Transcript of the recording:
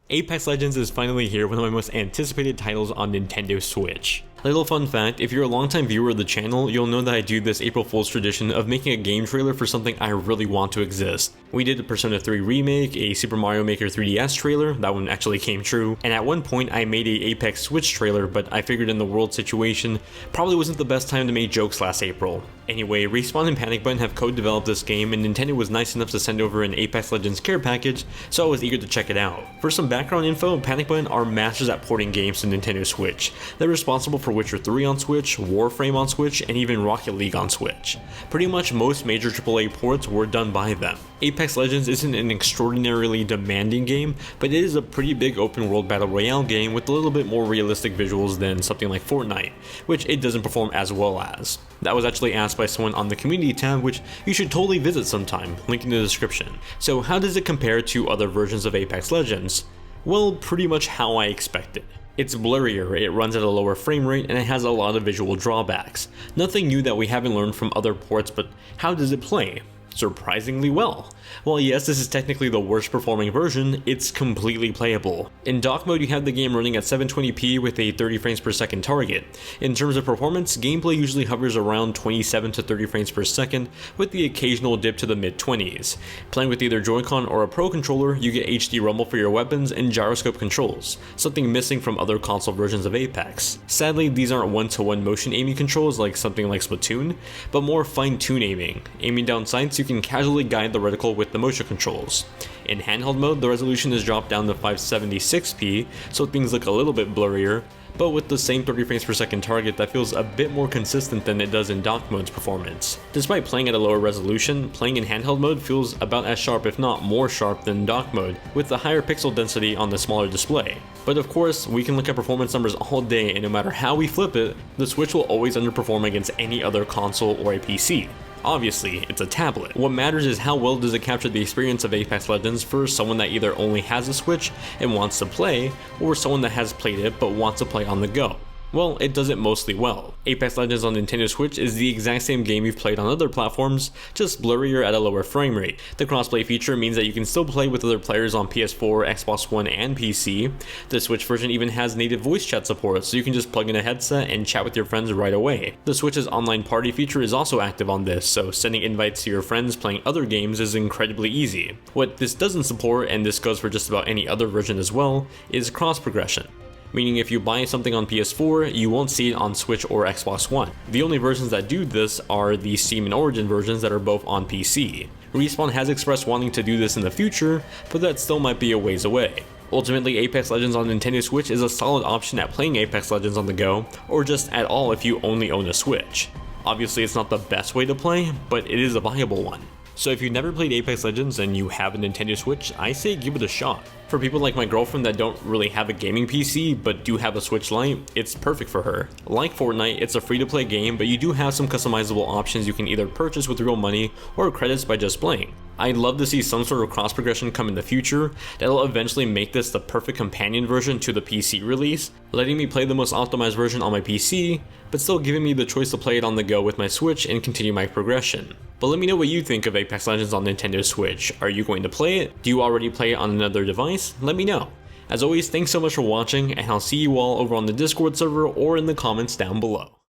Apex Legends is finally here, one of my most anticipated titles on Nintendo Switch. Little fun fact, if you're a longtime viewer of the channel, you'll know that I do this April Fool's tradition of making a game trailer for something I really want to exist. We did a Persona 3 remake, a Super Mario Maker 3DS trailer, that one actually came true, and at one point I made a Apex Switch trailer, but I figured in the world situation, probably wasn't the best time to make jokes last April. Anyway, Respawn and Panic Button have co-developed this game, and Nintendo was nice enough to send over an Apex Legends care package, so I was eager to check it out. For some background info, Panic Button are masters at porting games to Nintendo Switch. They're responsible for Witcher 3 on Switch, Warframe on Switch, and even Rocket League on Switch. Pretty much most major AAA ports were done by them. Apex Legends isn't an extraordinarily demanding game, but it is a pretty big open world battle royale game with a little bit more realistic visuals than something like Fortnite, which it doesn't perform as well as. That was actually asked by someone on the community tab, which you should totally visit sometime, link in the description. So how does it compare to other versions of Apex Legends? Well, pretty much how I expected. It's blurrier, it runs at a lower frame rate, and it has a lot of visual drawbacks. Nothing new that we haven't learned from other ports, but how does it play? Surprisingly well. While yes, this is technically the worst performing version, it's completely playable. In dock mode, you have the game running at 720p with a 30 frames per second target. In terms of performance, gameplay usually hovers around 27 to 30 frames per second, with the occasional dip to the mid-20s. Playing with either Joy-Con or a Pro controller, you get HD rumble for your weapons and gyroscope controls, something missing from other console versions of Apex. Sadly, these aren't one-to-one motion aiming controls like something like Splatoon, but more fine-tune aiming. Aiming down sights, you can casually guide the reticle with the motion controls. In handheld mode, the resolution is dropped down to 576p, so things look a little bit blurrier, but with the same 30 frames per second target that feels a bit more consistent than it does in dock mode's performance. Despite playing at a lower resolution, playing in handheld mode feels about as sharp if not more sharp than dock mode, with the higher pixel density on the smaller display. But of course, we can look at performance numbers all day, and no matter how we flip it, the Switch will always underperform against any other console or a PC. Obviously, it's a tablet. What matters is how well does it capture the experience of Apex Legends for someone that either only has a Switch and wants to play, or someone that has played it but wants to play on the go. Well, it does it mostly well. Apex Legends on Nintendo Switch is the exact same game you've played on other platforms, just blurrier at a lower frame rate. The crossplay feature means that you can still play with other players on PS4, Xbox One, and PC. The Switch version even has native voice chat support, so you can just plug in a headset and chat with your friends right away. The Switch's online party feature is also active on this, so sending invites to your friends playing other games is incredibly easy. What this doesn't support, and this goes for just about any other version as well, is cross progression. Meaning if you buy something on PS4, you won't see it on Switch or Xbox One. The only versions that do this are the Steam and Origin versions that are both on PC. Respawn has expressed wanting to do this in the future, but that still might be a ways away. Ultimately, Apex Legends on Nintendo Switch is a solid option at playing Apex Legends on the go, or just at all if you only own a Switch. Obviously, it's not the best way to play, but it is a viable one. So if you've never played Apex Legends and you have a Nintendo Switch, I say give it a shot. For people like my girlfriend that don't really have a gaming PC but do have a Switch Lite, it's perfect for her. Like Fortnite, it's a free-to-play game, but you do have some customizable options you can either purchase with real money or credits by just playing. I'd love to see some sort of cross progression come in the future that'll eventually make this the perfect companion version to the PC release, letting me play the most optimized version on my PC, but still giving me the choice to play it on the go with my Switch and continue my progression. But let me know what you think of Apex Legends on Nintendo Switch. Are you going to play it? Do you already play it on another device? Let me know. As always, thanks so much for watching, and I'll see you all over on the Discord server or in the comments down below.